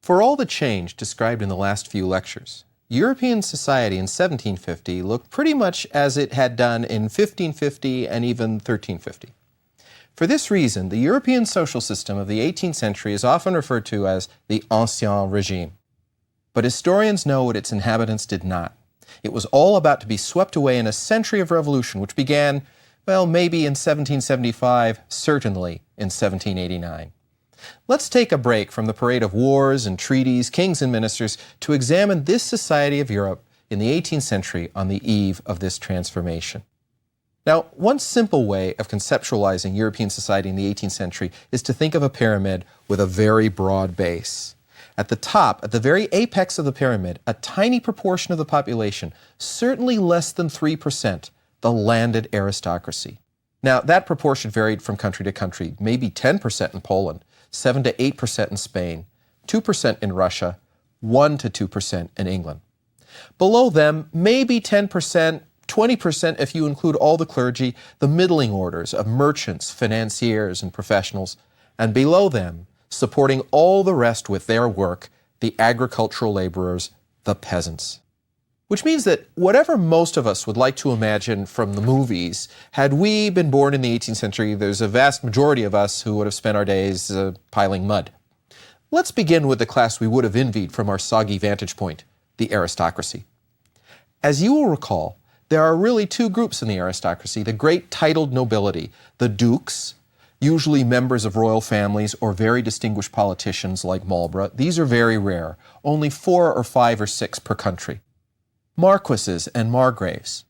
For all the change described in the last few lectures, European society in 1750 looked pretty much as it had done in 1550 and even 1350. For this reason, the European social system of the 18th century is often referred to as the Ancien Régime. But historians know what its inhabitants did not. It was all about to be swept away in a century of revolution which began, well, maybe in 1775, certainly in 1789. Let's take a break from the parade of wars and treaties, kings and ministers, to examine this society of Europe in the 18th century on the eve of this transformation. Now, one simple way of conceptualizing European society in the 18th century is to think of a pyramid with a very broad base. At the top, at the very apex of the pyramid, a tiny proportion of the population, certainly less than 3%, the landed aristocracy. Now, that proportion varied from country to country, maybe 10% in Poland, 7 to 8% in Spain, 2% in Russia, 1 to 2% in England. Below them, maybe 10%, 20% if you include all the clergy, the middling orders of merchants, financiers, and professionals, and below them, supporting all the rest with their work, the agricultural laborers, the peasants. Which means that whatever most of us would like to imagine from the movies, had we been born in the 18th century, there's a vast majority of us who would have spent our days piling mud. Let's begin with the class we would have envied from our soggy vantage point, the aristocracy. As you will recall, there are really two groups in the aristocracy: the great titled nobility, the dukes, usually members of royal families or very distinguished politicians like Marlborough. These are very rare, only 4 or 5 or 6 per country. Marquises and margraves.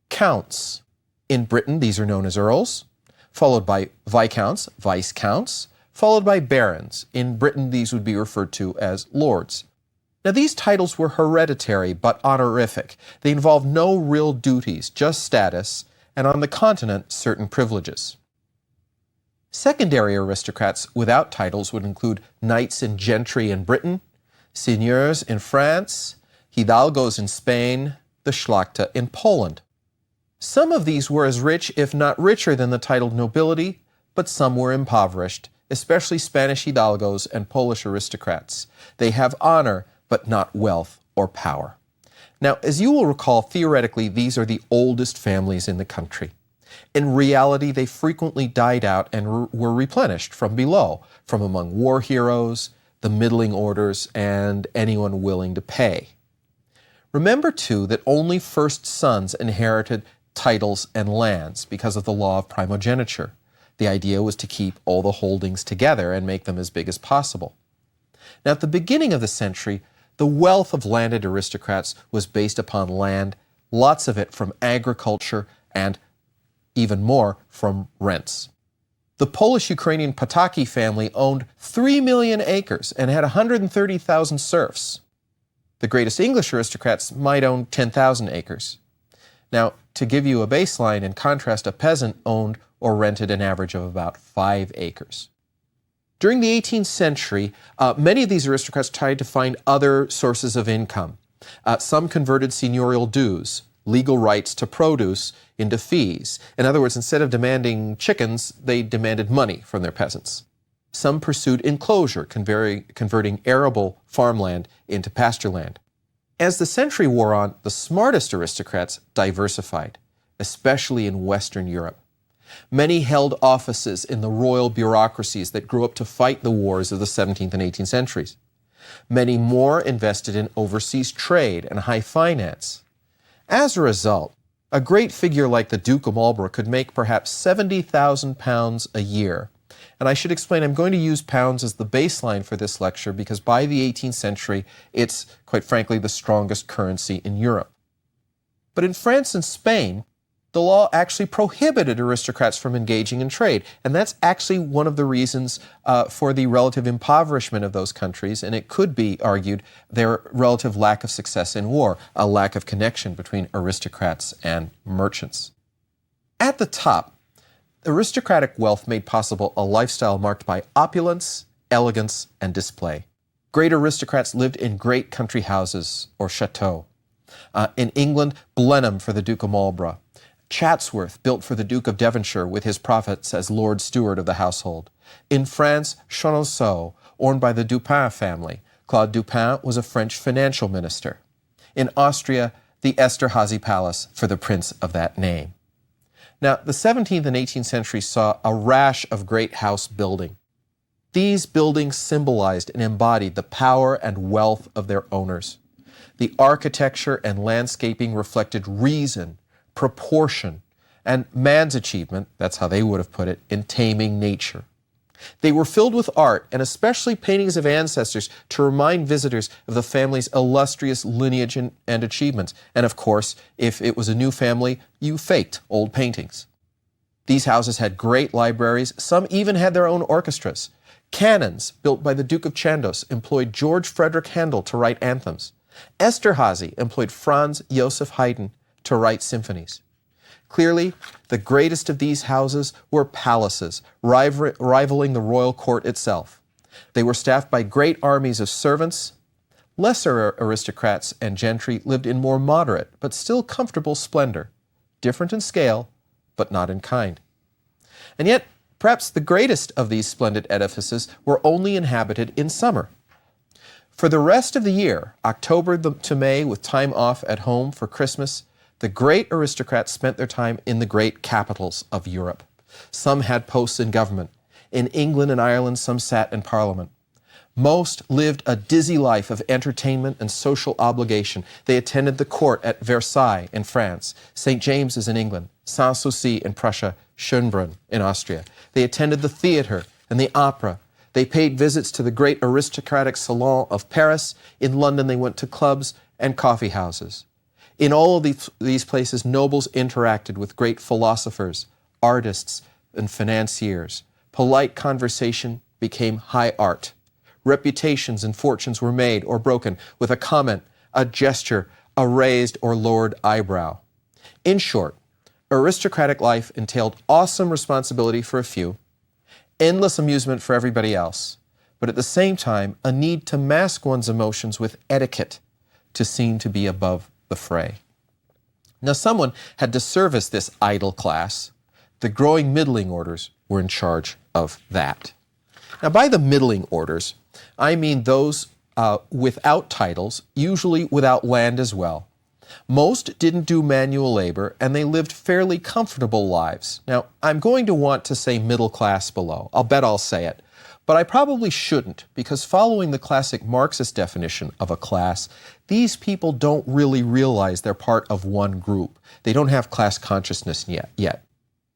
Counts. In Britain, these are known as earls, followed by viscounts, vice-counts, followed by barons. In Britain, these would be referred to as lords. Now, these titles were hereditary but honorific. They involved no real duties, just status, and on the continent, certain privileges. Secondary aristocrats without titles would include knights and gentry in Britain, seigneurs in France, hidalgos in Spain, the Szlachta in Poland. Some of these were as rich, if not richer, than the titled nobility, but some were impoverished, especially Spanish hidalgos and Polish aristocrats. They have honor, but not wealth or power. Now, as you will recall, theoretically, these are the oldest families in the country. In reality, they frequently died out and were replenished from below, from among war heroes, the middling orders, and anyone willing to pay. Remember, too, that only first sons inherited titles and lands because of the law of primogeniture. The idea was to keep all the holdings together and make them as big as possible. Now, at the beginning of the century, the wealth of landed aristocrats was based upon land, lots of it from agriculture and even more from rents. The Polish-Ukrainian Potocki family owned 3 million acres and had 130,000 serfs. The greatest English aristocrats might own 10,000 acres. Now, to give you a baseline, in contrast, a peasant owned or rented an average of about 5 acres. During the 18th century, many of these aristocrats tried to find other sources of income. Some converted seigneurial dues, legal rights to produce, into fees. In other words, instead of demanding chickens, they demanded money from their peasants. Some pursued enclosure, converting arable farmland into pasture land. As the century wore on, the smartest aristocrats diversified, especially in Western Europe. Many held offices in the royal bureaucracies that grew up to fight the wars of the 17th and 18th centuries. Many more invested in overseas trade and high finance. As a result, a great figure like the Duke of Marlborough could make perhaps £70,000 a year. And I should explain, I'm going to use pounds as the baseline for this lecture because by the 18th century, it's, quite frankly, the strongest currency in Europe. But in France and Spain, the law actually prohibited aristocrats from engaging in trade. And that's actually one of the reasons for the relative impoverishment of those countries. And it could be argued their relative lack of success in war, a lack of connection between aristocrats and merchants. At the top, aristocratic wealth made possible a lifestyle marked by opulence, elegance, and display. Great aristocrats lived in great country houses or chateaux. In England, Blenheim for the Duke of Marlborough. Chatsworth, built for the Duke of Devonshire with his profits as Lord Steward of the household. In France, Chenonceau, owned by the Dupin family. Claude Dupin was a French financial minister. In Austria, the Esterházy Palace for the prince of that name. Now, the 17th and 18th centuries saw a rash of great house building. These buildings symbolized and embodied the power and wealth of their owners. The architecture and landscaping reflected reason, proportion, and man's achievement, that's how they would have put it, in taming nature. They were filled with art, and especially paintings of ancestors to remind visitors of the family's illustrious lineage and achievements. And of course, if it was a new family, you faked old paintings. These houses had great libraries. Some even had their own orchestras. Cannons, built by the Duke of Chandos, employed George Frederick Handel to write anthems. Esterházy employed Franz Joseph Haydn to write symphonies. Clearly, the greatest of these houses were palaces, rivaling the royal court itself. They were staffed by great armies of servants. Lesser aristocrats and gentry lived in more moderate, but still comfortable splendor, different in scale, but not in kind. And yet, perhaps the greatest of these splendid edifices were only inhabited in summer. For the rest of the year, October to May, with time off at home for Christmas, the great aristocrats spent their time in the great capitals of Europe. Some had posts in government. In England and Ireland, some sat in Parliament. Most lived a dizzy life of entertainment and social obligation. They attended the court at Versailles in France, St. James's in England, Sanssouci in Prussia, Schönbrunn in Austria. They attended the theater and the opera. They paid visits to the great aristocratic salon of Paris. In London, they went to clubs and coffee houses. In all of these places, nobles interacted with great philosophers, artists, and financiers. Polite conversation became high art. Reputations and fortunes were made or broken with a comment, a gesture, a raised or lowered eyebrow. In short, aristocratic life entailed awesome responsibility for a few, endless amusement for everybody else, but at the same time, a need to mask one's emotions with etiquette to seem to be above the fray. Now, someone had to service this idle class. The growing middling orders were in charge of that. Now, by the middling orders, I mean those without titles, usually without land as well. Most didn't do manual labor, and they lived fairly comfortable lives. Now, I'm going to want to say middle class below. I'll bet I'll say it. But I probably shouldn't, because following the classic Marxist definition of a class, these people don't really realize they're part of one group. They don't have class consciousness yet.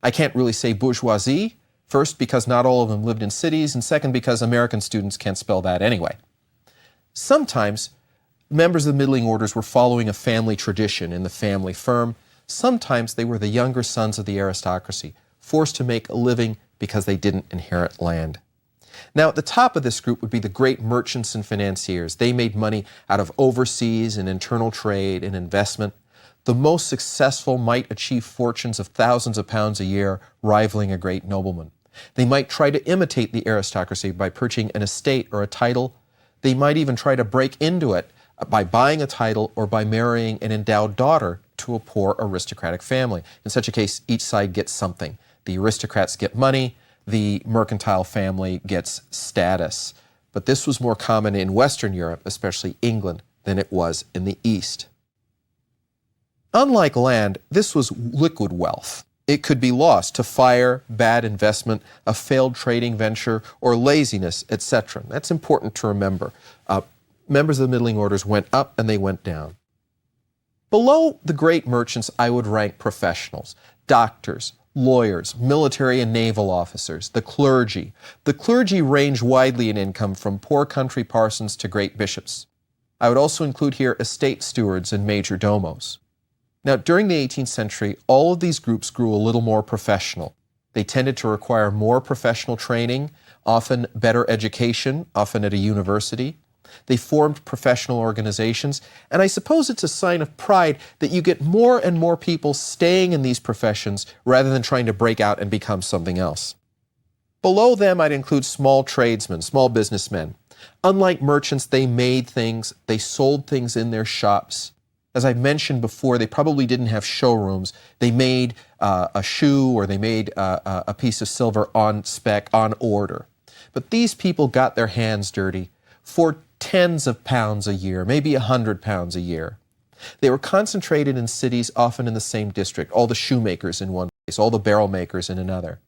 I can't really say bourgeoisie, first because not all of them lived in cities, and second because American students can't spell that anyway. Sometimes members of the middling orders were following a family tradition in the family firm. Sometimes they were the younger sons of the aristocracy, forced to make a living because they didn't inherit land. Now, at the top of this group would be the great merchants and financiers. They made money out of overseas and internal trade and investment. The most successful might achieve fortunes of thousands of pounds a year, rivaling a great nobleman. They might try to imitate the aristocracy by purchasing an estate or a title. They might even try to break into it by buying a title or by marrying an endowed daughter to a poor aristocratic family. In such a case, each side gets something. The aristocrats get money, the mercantile family gets status. But this was more common in Western Europe, especially England, than it was in the East. Unlike land, this was liquid wealth. It could be lost to fire, bad investment, a failed trading venture, or laziness, etc. That's important to remember. Members of the middling orders went up and they went down. Below the great merchants, I would rank professionals, doctors, lawyers, military and naval officers, the clergy. The clergy range widely in income from poor country parsons to great bishops. I would also include here estate stewards and major domos. Now, during the 18th century, all of these groups grew a little more professional. They tended to require more professional training, often better education, often at a university. They formed professional organizations, and I suppose it's a sign of pride that you get more and more people staying in these professions rather than trying to break out and become something else. Below them, I'd include small tradesmen, small businessmen. Unlike merchants, they made things, they sold things in their shops. As I mentioned before, they probably didn't have showrooms. They made a shoe or they made a piece of silver on spec, on order. But these people got their hands dirty. For tens of pounds a year, maybe 100 pounds a year. They were concentrated in cities, often in the same district, all the shoemakers in one place, all the barrel makers in another.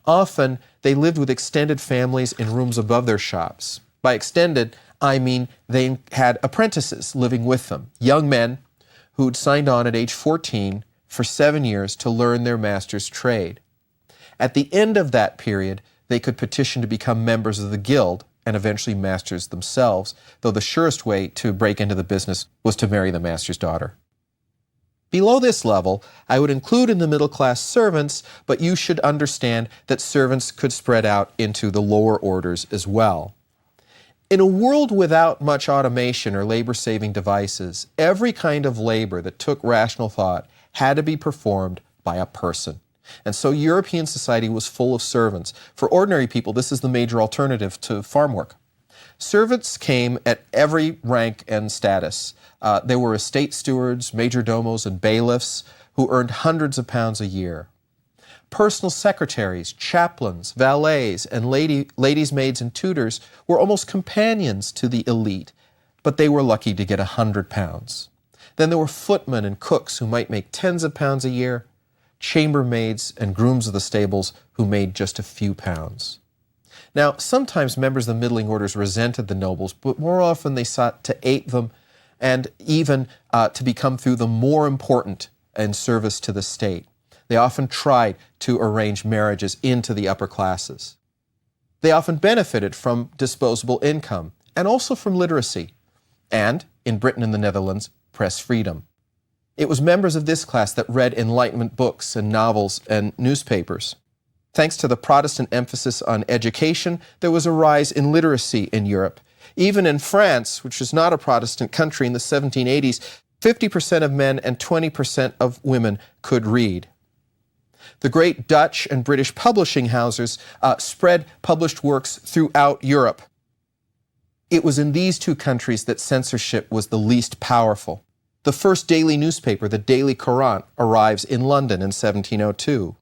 Often, they lived with extended families in rooms above their shops. By extended, I mean they had apprentices living with them, young men who'd signed on at age 14 for 7 years to learn their master's trade. At the end of that period, they could petition to become members of the guild and eventually masters themselves, though the surest way to break into the business was to marry the master's daughter. Below this level, I would include in the middle class servants, but you should understand that servants could spread out into the lower orders as well. In a world without much automation or labor-saving devices, every kind of labor that took rational thought had to be performed by a person. And so European society was full of servants. For ordinary people, this is the major alternative to farm work. Servants came at every rank and status. There were estate stewards, majordomos, and bailiffs who earned hundreds of pounds a year. Personal secretaries, chaplains, valets, and ladies' maids and tutors were almost companions to the elite, but they were lucky to get 100 pounds. Then there were footmen and cooks who might make tens of pounds a year, chambermaids and grooms of the stables who made just a few pounds. Now, sometimes members of the middling orders resented the nobles, but more often they sought to ape them and even to become through them more important in service to the state. They often tried to arrange marriages into the upper classes. They often benefited from disposable income and also from literacy, and, in Britain and the Netherlands, press freedom. It was members of this class that read Enlightenment books and novels and newspapers. Thanks to the Protestant emphasis on education, there was a rise in literacy in Europe. Even in France, which was not a Protestant country in the 1780s, 50% of men and 20% of women could read. The great Dutch and British publishing houses spread published works throughout Europe. It was in these two countries that censorship was the least powerful. The first daily newspaper, the Daily Courant, arrives in London in 1702.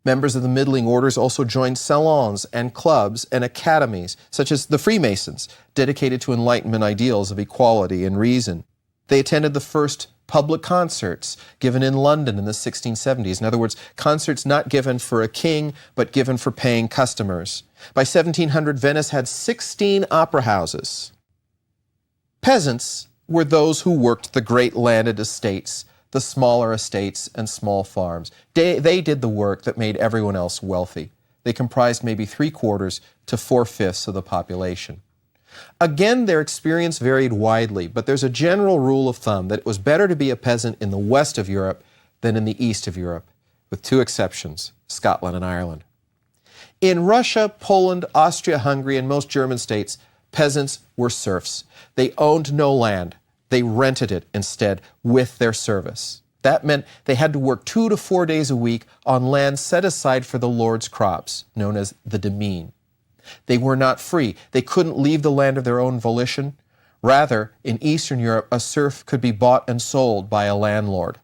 Members of the middling orders also joined salons and clubs and academies, such as the Freemasons, dedicated to Enlightenment ideals of equality and reason. They attended the first public concerts given in London in the 1670s. In other words, concerts not given for a king, but given for paying customers. By 1700, Venice had 16 opera houses. Peasants were those who worked the great landed estates, the smaller estates and small farms. They did the work that made everyone else wealthy. They comprised maybe 3/4 to 4/5 of the population. Again, their experience varied widely, but there's a general rule of thumb that it was better to be a peasant in the west of Europe than in the east of Europe, with two exceptions, Scotland and Ireland. In Russia, Poland, Austria-Hungary, and most German states, peasants were serfs. They owned no land. They rented it instead with their service. That meant they had to work 2 to 4 days a week on land set aside for the Lord's crops, known as the demesne. They were not free. They couldn't leave the land of their own volition. Rather, in Eastern Europe, a serf could be bought and sold by a landlord.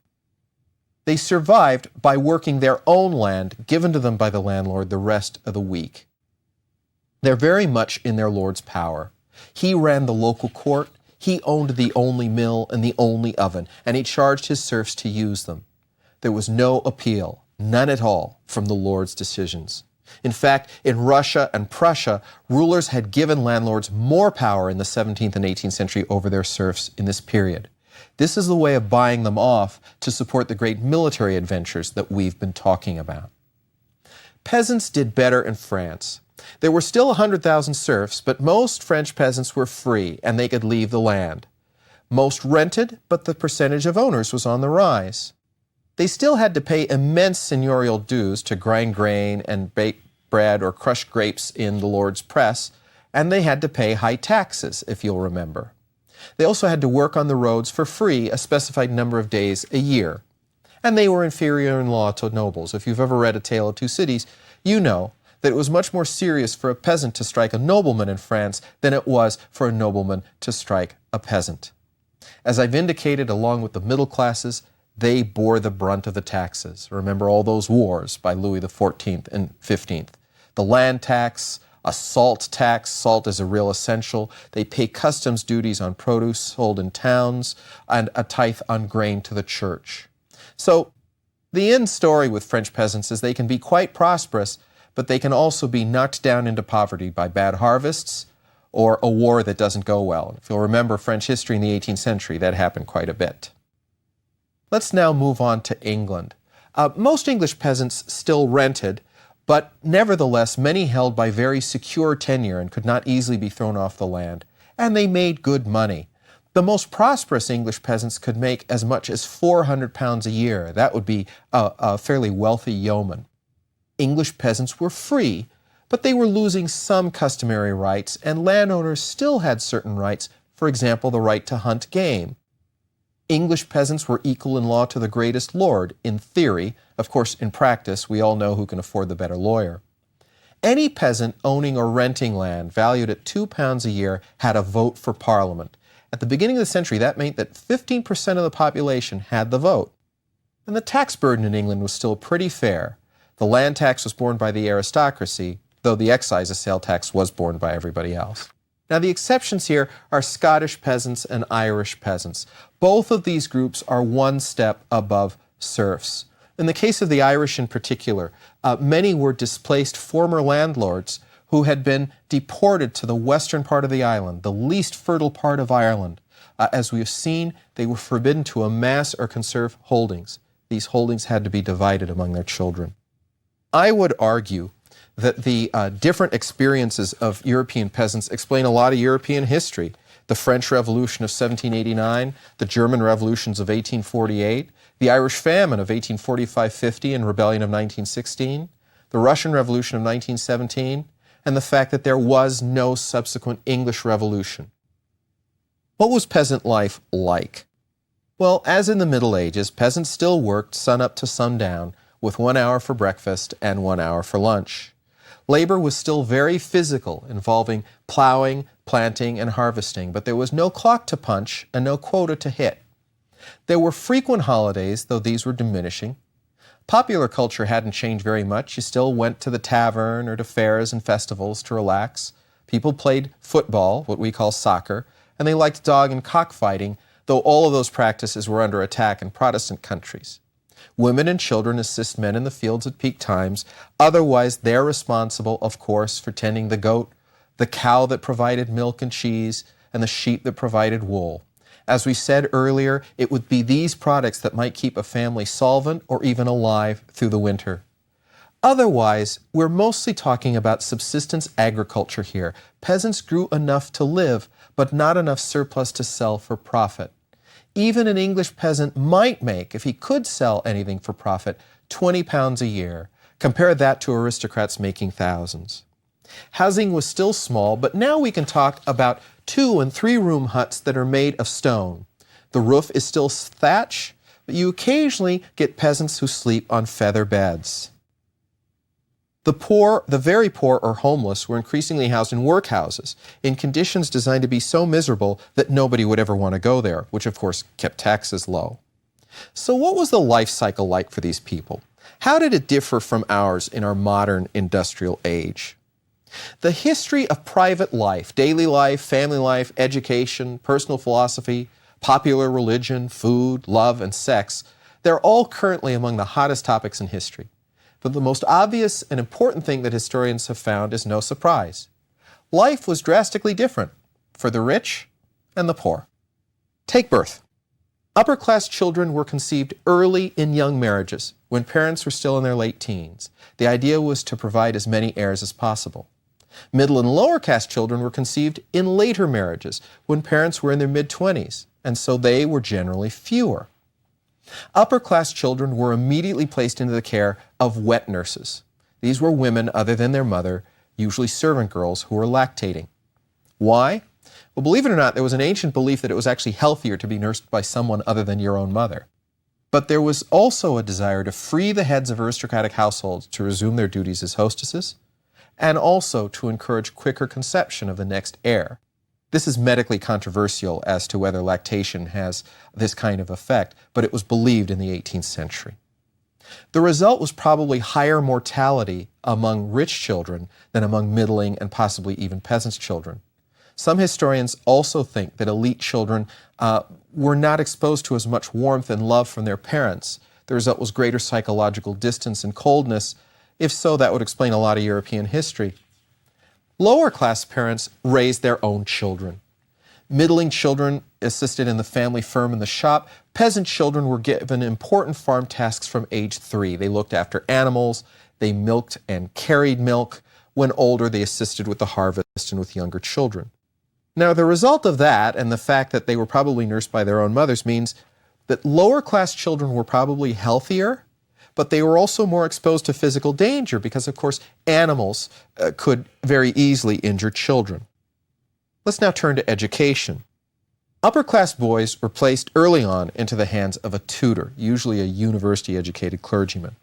They survived by working their own land given to them by the landlord the rest of the week. They're very much in their lord's power. He ran the local court. He owned the only mill and the only oven, and he charged his serfs to use them. There was no appeal, none at all, from the lord's decisions. In fact, in Russia and Prussia, rulers had given landlords more power in the 17th and 18th century over their serfs in this period. This is the way of buying them off to support the great military adventures that we've been talking about. Peasants did better in France. There were still 100,000 serfs, but most French peasants were free and they could leave the land. Most rented, but the percentage of owners was on the rise. They still had to pay immense seigneurial dues to grind grain and bake bread or crush grapes in the Lord's press, and they had to pay high taxes, if you'll remember. They also had to work on the roads for free a specified number of days a year. And they were inferior in law to nobles. If you've ever read A Tale of Two Cities, you know that it was much more serious for a peasant to strike a nobleman in France than it was for a nobleman to strike a peasant. As I've indicated, along with the middle classes, they bore the brunt of the taxes. Remember all those wars by Louis XIV and XV. The land tax a salt tax. Salt is a real essential. They pay customs duties on produce sold in towns and a tithe on grain to the church. So the end story with French peasants is they can be quite prosperous, but they can also be knocked down into poverty by bad harvests or a war that doesn't go well. If you'll remember French history in the 18th century, that happened quite a bit. Let's now move on to England. Most English peasants still rented, but nevertheless, many held by very secure tenure and could not easily be thrown off the land, and they made good money. The most prosperous English peasants could make as much as £400 a year. That would be a fairly wealthy yeoman. English peasants were free, but they were losing some customary rights, and landowners still had certain rights, for example, the right to hunt game. English peasants were equal in law to the greatest lord, in theory. Of course, in practice, we all know who can afford the better lawyer. Any peasant owning or renting land valued at £2 a year had a vote for Parliament. At the beginning of the century, that meant that 15% of the population had the vote. And the tax burden in England was still pretty fair. The land tax was borne by the aristocracy, though the excise and sale tax was borne by everybody else. Now, the exceptions here are Scottish peasants and Irish peasants. Both of these groups are one step above serfs. In the case of the Irish in particular, many were displaced former landlords who had been deported to the western part of the island, the least fertile part of Ireland. As we have seen, they were forbidden to amass or conserve holdings. These holdings had to be divided among their children. I would argue that the different experiences of European peasants explain a lot of European history. The French Revolution of 1789, the German revolutions of 1848, the Irish famine of 1845-50 and rebellion of 1916, the Russian Revolution of 1917, and the fact that there was no subsequent English Revolution. What was peasant life like? Well, as in the Middle Ages, peasants still worked sun up to sundown, with 1 hour for breakfast and 1 hour for lunch. Labor was still very physical, involving plowing, planting, and harvesting, but there was no clock to punch and no quota to hit. There were frequent holidays, though these were diminishing. Popular culture hadn't changed very much. You still went to the tavern or to fairs and festivals to relax. People played football, what we call soccer, and they liked dog and cockfighting, though all of those practices were under attack in Protestant countries. Women and children assist men in the fields at peak times. Otherwise, they're responsible, of course, for tending the goat, the cow that provided milk and cheese, and the sheep that provided wool. As we said earlier, it would be these products that might keep a family solvent or even alive through the winter. Otherwise, we're mostly talking about subsistence agriculture here. Peasants grew enough to live, but not enough surplus to sell for profit. Even an English peasant might make, if he could sell anything for profit, £20 a year. Compare that to aristocrats making thousands. Housing was still small, but now we can talk about 2- and 3-room huts that are made of stone. The roof is still thatch, but you occasionally get peasants who sleep on feather beds. The poor, the very poor or homeless, were increasingly housed in workhouses, in conditions designed to be so miserable that nobody would ever want to go there, which of course kept taxes low. So what was the life cycle like for these people? How did it differ from ours in our modern industrial age? The history of private life, daily life, family life, education, personal philosophy, popular religion, food, love, and sex, they're all currently among the hottest topics in history. But the most obvious and important thing that historians have found is no surprise. Life was drastically different for the rich and the poor. Take birth. Upper-class children were conceived early in young marriages, when parents were still in their late teens. The idea was to provide as many heirs as possible. Middle and lower-caste children were conceived in later marriages, when parents were in their mid-20s, and so they were generally fewer. Upper-class children were immediately placed into the care of wet nurses. These were women other than their mother, usually servant girls, who were lactating. Why? Well, believe it or not, there was an ancient belief that it was actually healthier to be nursed by someone other than your own mother. But there was also a desire to free the heads of aristocratic households to resume their duties as hostesses, and also to encourage quicker conception of the next heir. This is medically controversial as to whether lactation has this kind of effect, but it was believed in the 18th century. The result was probably higher mortality among rich children than among middling and possibly even peasants' children. Some historians also think that elite children were not exposed to as much warmth and love from their parents. The result was greater psychological distance and coldness. If so, that would explain a lot of European history. Lower class parents raised their own children. Middling children assisted in the family firm and the shop. Peasant children were given important farm tasks from age 3. They looked after animals, they milked and carried milk. When older, they assisted with the harvest and with younger children. Now, the result of that, and the fact that they were probably nursed by their own mothers, means that lower class children were probably healthier, but they were also more exposed to physical danger because, of course, animals could very easily injure children. Let's now turn to education. Upper-class boys were placed early on into the hands of a tutor, usually a university-educated clergyman.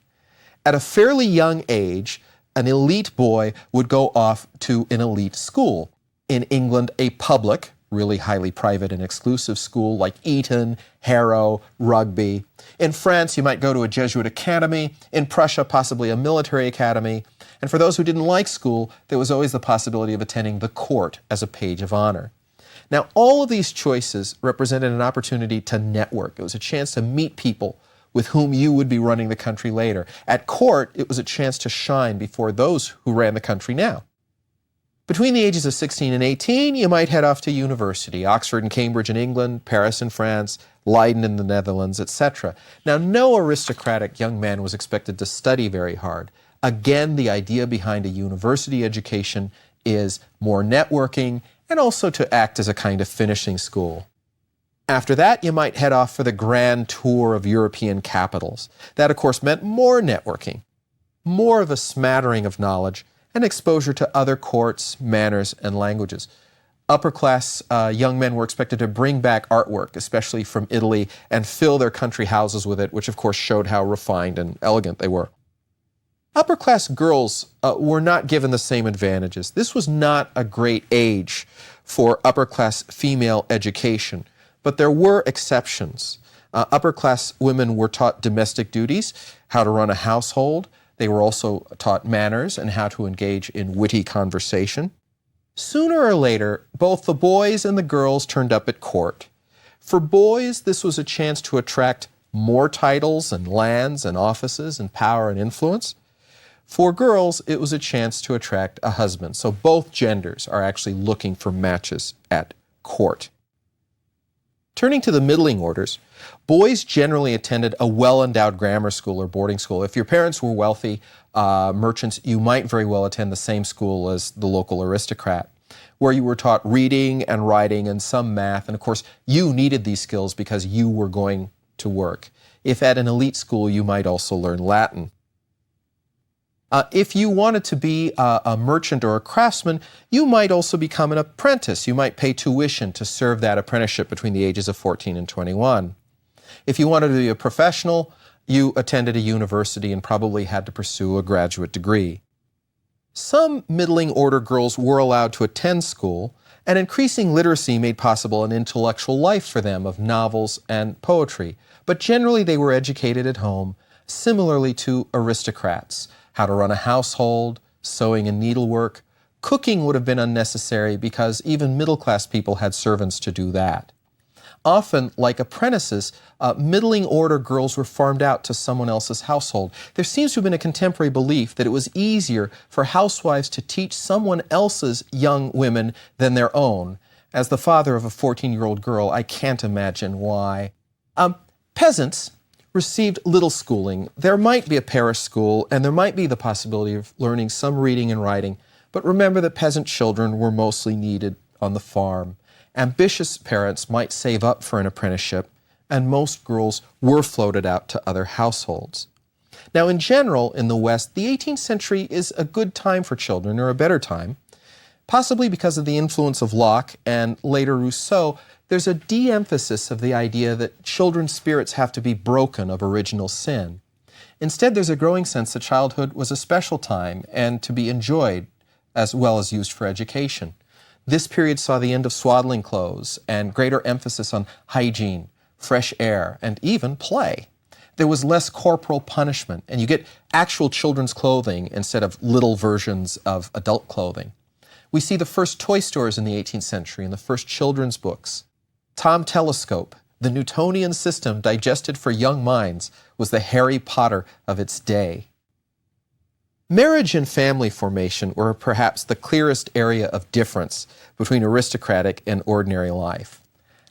At a fairly young age, an elite boy would go off to an elite school. In England, a public, really highly private and exclusive school like Eton, Harrow, Rugby. In France, you might go to a Jesuit academy. In Prussia, possibly a military academy. And for those who didn't like school, there was always the possibility of attending the court as a page of honor. Now, all of these choices represented an opportunity to network. It was a chance to meet people with whom you would be running the country later. At court, it was a chance to shine before those who ran the country now. Between the ages of 16 and 18, you might head off to university, Oxford and Cambridge in England, Paris in France, Leiden in the Netherlands, etc. Now, no aristocratic young man was expected to study very hard. Again, the idea behind a university education is more networking and also to act as a kind of finishing school. After that, you might head off for the grand tour of European capitals. That, of course, meant more networking, more of a smattering of knowledge, and exposure to other courts, manners, and languages. Upper-class young men were expected to bring back artwork, especially from Italy, and fill their country houses with it, which of course showed how refined and elegant they were. Upper-class girls were not given the same advantages. This was not a great age for upper-class female education, but there were exceptions. Upper-class women were taught domestic duties, how to run a household. They were also taught manners and how to engage in witty conversation. Sooner or later, both the boys and the girls turned up at court. For boys, this was a chance to attract more titles and lands and offices and power and influence. For girls, it was a chance to attract a husband. So both genders are actually looking for matches at court. Turning to the middling orders, boys generally attended a well-endowed grammar school or boarding school. If your parents were wealthy merchants, you might very well attend the same school as the local aristocrat, where you were taught reading and writing and some math. And of course, you needed these skills because you were going to work. If at an elite school, you might also learn Latin. If you wanted to be a merchant or a craftsman, you might also become an apprentice. You might pay tuition to serve that apprenticeship between the ages of 14 and 21. If you wanted to be a professional, you attended a university and probably had to pursue a graduate degree. Some middling order girls were allowed to attend school, and increasing literacy made possible an intellectual life for them of novels and poetry. But generally they were educated at home, similarly to aristocrats. How to run a household, sewing and needlework. Cooking would have been unnecessary because even middle-class people had servants to do that. Often, like apprentices, middling order girls were farmed out to someone else's household. There seems to have been a contemporary belief that it was easier for housewives to teach someone else's young women than their own. As the father of a 14-year-old girl, I can't imagine why. Peasants received little schooling. There might be a parish school, and there might be the possibility of learning some reading and writing, but remember that peasant children were mostly needed on the farm. Ambitious parents might save up for an apprenticeship, and most girls were floated out to other households. Now, in general, in the West, the 18th century is a good time for children, or a better time. Possibly because of the influence of Locke and later Rousseau, there's a de-emphasis of the idea that children's spirits have to be broken of original sin. Instead, there's a growing sense that childhood was a special time and to be enjoyed as well as used for education. This period saw the end of swaddling clothes and greater emphasis on hygiene, fresh air, and even play. There was less corporal punishment, and you get actual children's clothing instead of little versions of adult clothing. We see the first toy stores in the 18th century and the first children's books. Tom Telescope, the Newtonian system digested for young minds, was the Harry Potter of its day. Marriage and family formation were perhaps the clearest area of difference between aristocratic and ordinary life.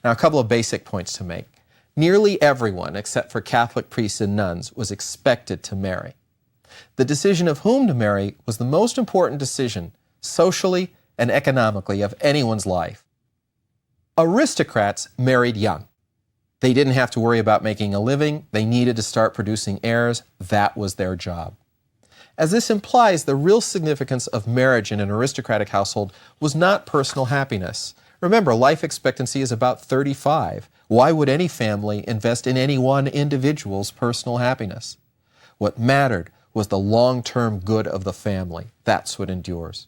Now, a couple of basic points to make. Nearly everyone, except for Catholic priests and nuns, was expected to marry. The decision of whom to marry was the most important decision, socially and economically, of anyone's life. Aristocrats married young. They didn't have to worry about making a living. They needed to start producing heirs. That was their job. As this implies, the real significance of marriage in an aristocratic household was not personal happiness. Remember, life expectancy is about 35. Why would any family invest in any one individual's personal happiness? What mattered was the long-term good of the family. That's what endures.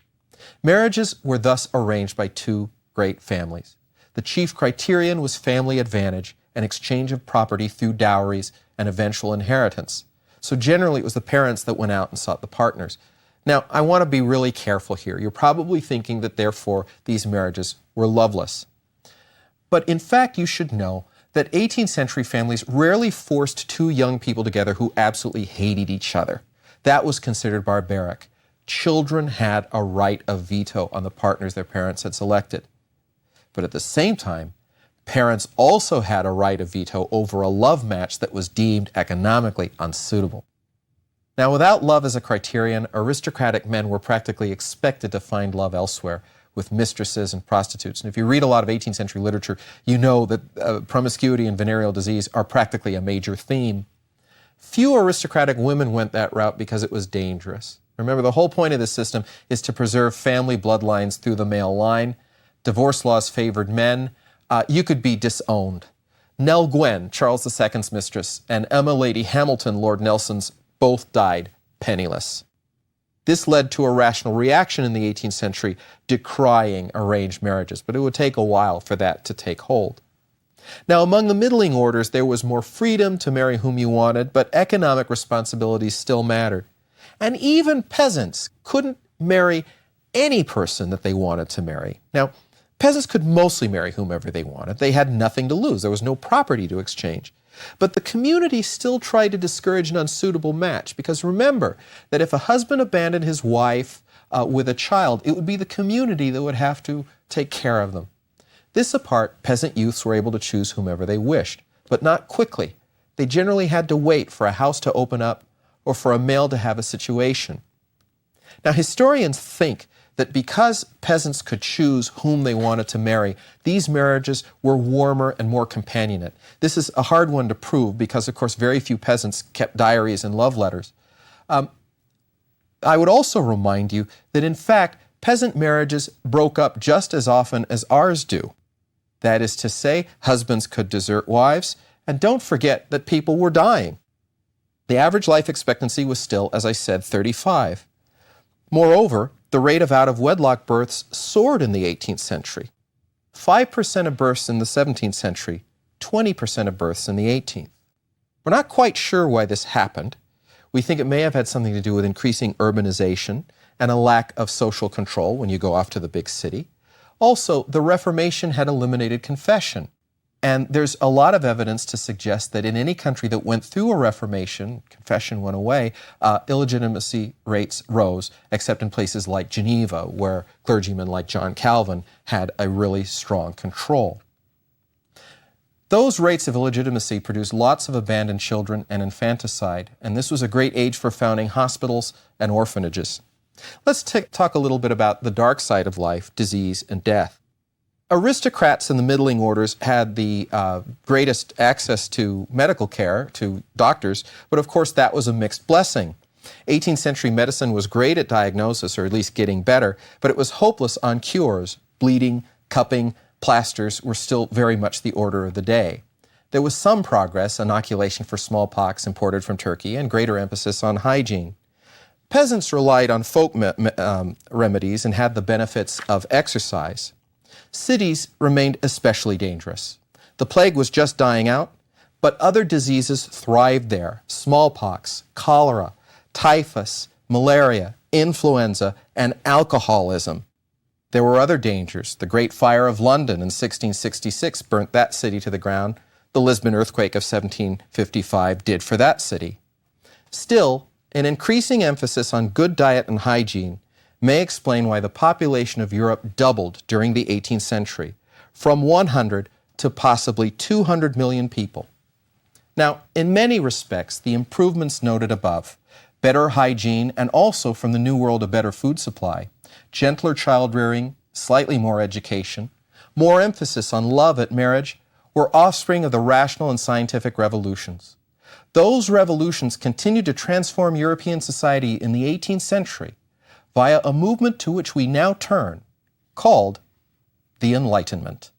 Marriages were thus arranged by two great families. The chief criterion was family advantage and exchange of property through dowries and eventual inheritance. So generally it was the parents that went out and sought the partners. Now, I want to be really careful here. You're probably thinking that therefore these marriages were loveless. But in fact, you should know that 18th century families rarely forced two young people together who absolutely hated each other. That was considered barbaric. Children had a right of veto on the partners their parents had selected. But at the same time, parents also had a right of veto over a love match that was deemed economically unsuitable. Now, without love as a criterion, aristocratic men were practically expected to find love elsewhere, with mistresses and prostitutes. And if you read a lot of 18th century literature, you know that promiscuity and venereal disease are practically a major theme. Few aristocratic women went that route because it was dangerous. Remember, the whole point of this system is to preserve family bloodlines through the male line. Divorce laws favored men. You could be disowned. Nell Gwyn, Charles II's mistress, and Emma Lady Hamilton, Lord Nelson's, both died penniless. This led to a rational reaction in the 18th century decrying arranged marriages, but it would take a while for that to take hold. Now, among the middling orders, there was more freedom to marry whom you wanted, but economic responsibilities still mattered. And even peasants couldn't marry any person that they wanted to marry. Now, peasants could mostly marry whomever they wanted. They had nothing to lose. There was no property to exchange. But the community still tried to discourage an unsuitable match, because remember that if a husband abandoned his wife with a child, it would be the community that would have to take care of them. This apart, peasant youths were able to choose whomever they wished, but not quickly. They generally had to wait for a house to open up or for a male to have a situation. Now, historians think that because peasants could choose whom they wanted to marry, these marriages were warmer and more companionate. This is a hard one to prove because, of course, very few peasants kept diaries and love letters. I would also remind you that, in fact, peasant marriages broke up just as often as ours do. That is to say, husbands could desert wives, and don't forget that people were dying. The average life expectancy was still, as I said, 35. Moreover, the rate of out-of-wedlock births soared in the 18th century. 5% of births in the 17th century, 20% of births in the 18th. We're not quite sure why this happened. We think it may have had something to do with increasing urbanization and a lack of social control when you go off to the big city. Also, the Reformation had eliminated confession. And there's a lot of evidence to suggest that in any country that went through a Reformation, confession went away, illegitimacy rates rose, except in places like Geneva, where clergymen like John Calvin had a really strong control. Those rates of illegitimacy produced lots of abandoned children and infanticide, and this was a great age for founding hospitals and orphanages. Let's talk a little bit about the dark side of life, disease and death. Aristocrats in the middling orders had the greatest access to medical care, to doctors, but of course that was a mixed blessing. 18th century medicine was great at diagnosis, or at least getting better, but it was hopeless on cures. Bleeding, cupping, plasters were still very much the order of the day. There was some progress, inoculation for smallpox imported from Turkey, and greater emphasis on hygiene. Peasants relied on folk remedies and had the benefits of exercise. Cities remained especially dangerous. The plague was just dying out, but other diseases thrived there: smallpox, cholera, typhus, malaria, influenza, and alcoholism. There were other dangers. The Great Fire of London in 1666 burnt that city to the ground. The Lisbon earthquake of 1755 did for that city. Still, an increasing emphasis on good diet and hygiene may explain why the population of Europe doubled during the 18th century, from 100 to possibly 200 million people. Now, in many respects, the improvements noted above, better hygiene, and also from the New World a better food supply, gentler child rearing, slightly more education, more emphasis on love at marriage, were offspring of the rational and scientific revolutions. Those revolutions continued to transform European society in the 18th century via a movement to which we now turn, called the Enlightenment.